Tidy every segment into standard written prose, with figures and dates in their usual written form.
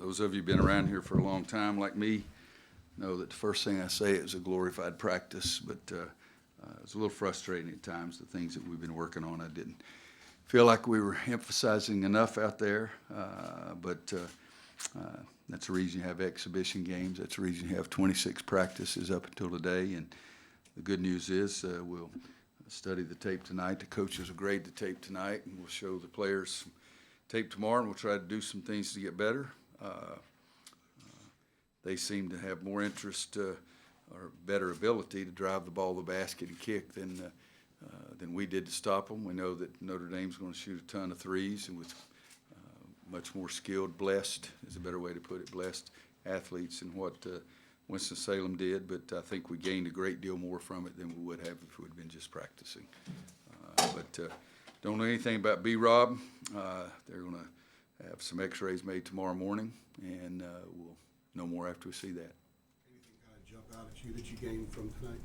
Those of you who've been around here for a long time like me know that the first thing I say is a glorified practice, but it's a little frustrating at times, the things that we've been working on. I didn't feel like we were emphasizing enough out there, but that's the reason you have exhibition games. That's the reason you have 26 practices up until today. And the good news is we'll study the tape tonight. The coaches will grade the tape tonight, and we'll show the players tape tomorrow, and we'll try to do some things to get better. They seem to have more interest or better ability to drive the ball to the basket and kick than we did to stop them. We know that Notre Dame's going to shoot a ton of threes, and with much more skilled, blessed is a better way to put it, blessed athletes than what Winston-Salem did. But I think we gained a great deal more from it than we would have if we had been just practicing. Don't know anything about B-Rob. They're going to have some x-rays made tomorrow morning, and we'll know more after we see that. Anything kind of jump out at you that you gained from tonight?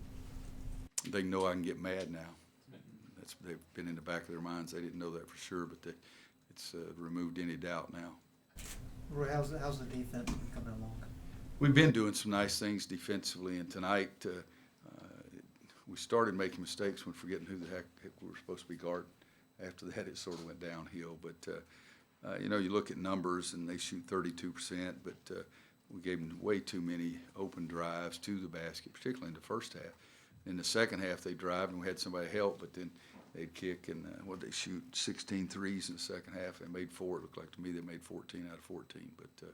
They know I can get mad now. They've been in the back of their minds. They didn't know that for sure, but it's removed any doubt now. Roy, how's the defense been coming along? We've been doing some nice things defensively, and tonight we started making mistakes when forgetting who the heck we were supposed to be guarding. After that, it sort of went downhill. But, you look at numbers, and they shoot 32%, but we gave them way too many open drives to the basket, particularly in the first half. In the second half, they drive, and we had somebody help, but then they'd kick, and they shoot 16 threes in the second half. They made 4. It looked like to me they made 14 out of 14. But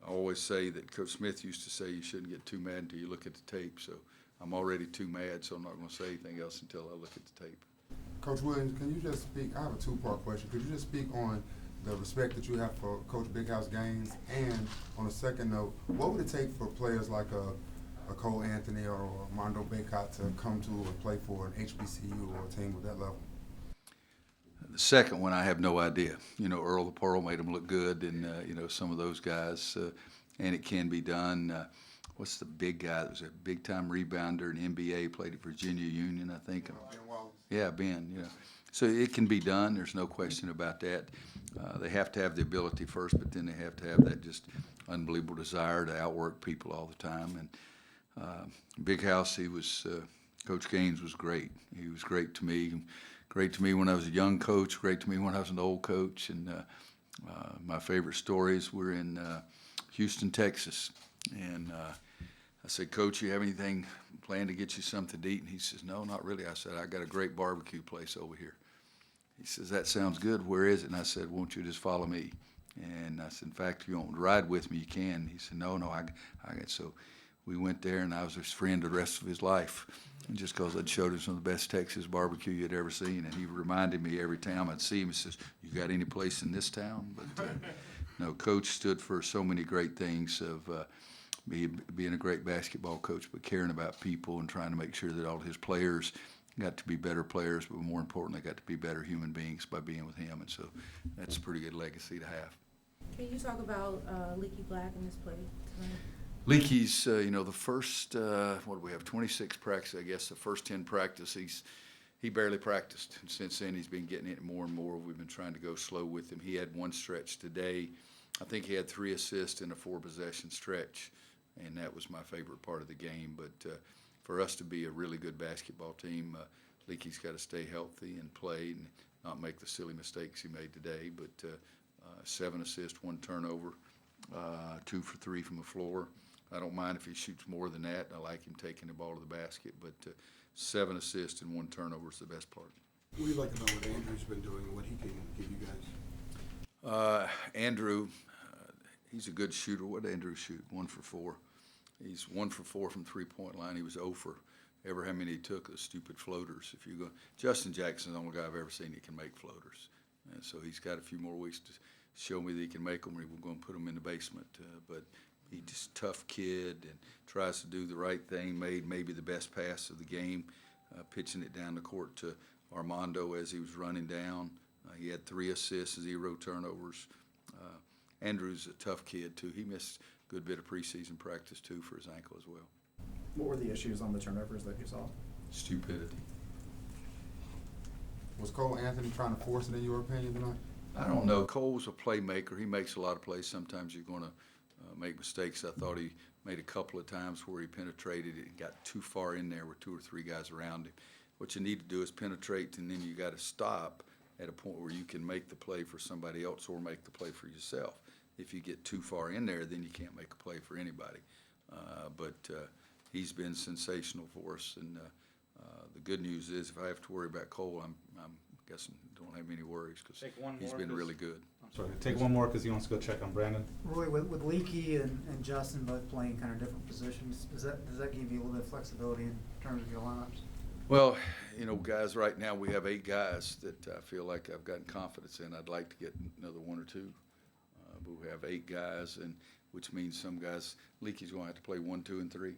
I always say that Coach Smith used to say you shouldn't get too mad until you look at the tape. So I'm already too mad, so I'm not going to say anything else until I look at the tape. Coach Williams, can you just speak? I have a two-part question. Could you just speak on the respect that you have for Coach Big House Gaines, and on a second note, what would it take for players like a Cole Anthony or Mondo Baycott to come to or play for an HBCU or a team with that level? The second one, I have no idea. Earl the Pearl made him look good, and some of those guys, and it can be done. What's the big guy that was a big-time rebounder in NBA, played at Virginia Union, I think. Ben Wallace. Yeah, Ben. So it can be done. There's no question about that. They have to have the ability first, but then they have to have that just unbelievable desire to outwork people all the time. And Big House, Coach Gaines was great. He was great to me. Great to me when I was a young coach. Great to me when I was an old coach. And my favorite stories were in Houston, Texas. And I said, Coach, you have anything planned to get you something to eat? And he says, no, not really. I said, I got a great barbecue place over here. He says, that sounds good. Where is it? And I said, won't you just follow me? And I said, in fact, if you want to ride with me, you can. He said, no, I got. So we went there, and I was his friend the rest of his life. And just because I'd showed him some of the best Texas barbecue you'd ever seen. And he reminded me every time I'd see him, he says, you got any place in this town? But no, Coach stood for so many great things of being a great basketball coach, but caring about people and trying to make sure that all his players got to be better players, but more importantly, got to be better human beings by being with him. And so that's a pretty good legacy to have. Can you talk about Leaky Black in this play tonight? Leaky's, the first, what do we have, 26 practices, I guess. The first 10 practices, he barely practiced. And since then, he's been getting it more and more. We've been trying to go slow with him. He had one stretch today. I think he had 3 assists in a 4-possession stretch, and that was my favorite part of the game. But for us to be a really good basketball team, Leaky's got to stay healthy and play and not make the silly mistakes he made today. But 7 assists, 1 turnover, 2 for 3 from the floor. I don't mind if he shoots more than that. I like him taking the ball to the basket, but 7 assists and 1 turnover is the best part. We'd like to know what Andrew's been doing and what he can give you guys. Andrew, he's a good shooter. What did Andrew shoot? 1 for 4. He's 1 for 4 from three-point line. He was 0 for ever how many he took of stupid floaters. If you go, Justin Jackson's the only guy I've ever seen that can make floaters, and so he's got a few more weeks to show me that he can make them, or we're going to put him in the basement. But he's just a tough kid and tries to do the right thing. Made maybe the best pass of the game, pitching it down the court to Armando as he was running down. He had 3 assists, 0 turnovers. Andrew's a tough kid, too. He missed a good bit of preseason practice, too, for his ankle as well. What were the issues on the turnovers that you saw? Stupidity. Was Cole Anthony trying to force it, in your opinion, tonight? I don't know. Cole's a playmaker. He makes a lot of plays. Sometimes you're going to make mistakes. I thought he made a couple of times where he penetrated it and got too far in there with 2 or 3 guys around him. What you need to do is penetrate, and then you got to stop at a point where you can make the play for somebody else or make the play for yourself. If you get too far in there, then you can't make a play for anybody. But he's been sensational for us, and the good news is if I have to worry about Cole, I'm guessing don't have any worries because Take one he's more, been 'cause- really good. I'm sorry, take one more because he wants to go check on Brandon. Roy, with Leaky and Justin both playing kind of different positions, does that give you a little bit of flexibility in terms of your lineups? Well, you know, guys, right now we have 8 guys that I feel like I've gotten confidence in. I'd like to get another 1 or 2. But we have 8 guys, and which means some guys, Leaky's going to have to play 1, 2, and 3,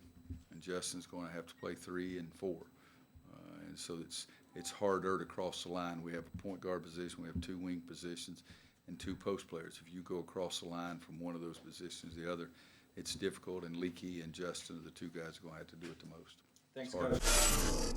and Justin's going to have to play 3 and 4. And so it's harder to cross the line. We have a point guard position, we have 2 wing positions, and 2 post players. If you go across the line from one of those positions to the other, it's difficult, and Leaky and Justin are the 2 guys who are going to have to do it the most. Thanks, Hard. Coach.